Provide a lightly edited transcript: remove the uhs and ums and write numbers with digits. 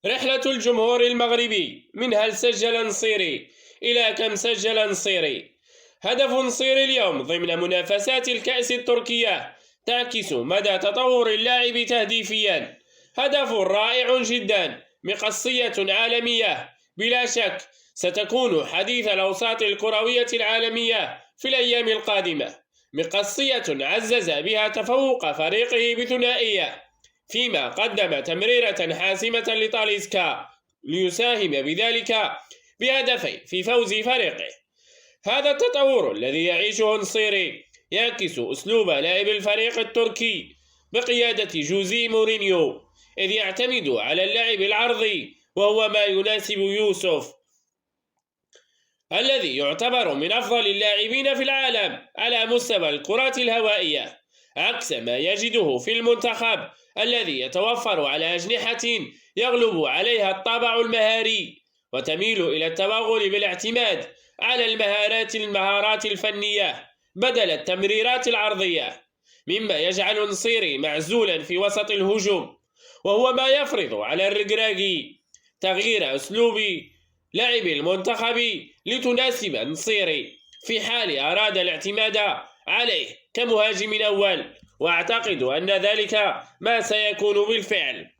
رحلة الجمهور المغربي من هل سجل نصيري إلى كم سجل نصيري. هدف نصيري اليوم ضمن منافسات الكأس التركية تعكس مدى تطور اللاعب تهديفيا. هدف رائع جدا، مقصية عالمية بلا شك ستكون حديث الأوساط الكروية العالمية في الأيام القادمة. مقصية عزز بها تفوق فريقه بثنائية، فيما قدم تمريرة حاسمة لطاليسكا ليساهم بذلك بهدفين في فوز فريقه. هذا التطور الذي يعيشه نصيري يعكس أسلوب لاعب الفريق التركي بقيادة جوزي مورينيو، إذ يعتمد على اللعب العرضي، وهو ما يناسب يوسف الذي يعتبر من أفضل اللاعبين في العالم على مستوى الكرات الهوائية، عكس ما يجده في المنتخب الذي يتوفر على أجنحة يغلب عليها الطابع المهاري وتميل إلى التوغل بالاعتماد على المهارات الفنية بدل التمريرات العرضية، مما يجعل نصيري معزولا في وسط الهجوم، وهو ما يفرض على الركراكي تغيير أسلوب لعب المنتخب لتناسب نصيري في حال أراد الاعتماد عليه كمهاجم أول، وأعتقد أن ذلك ما سيكون بالفعل.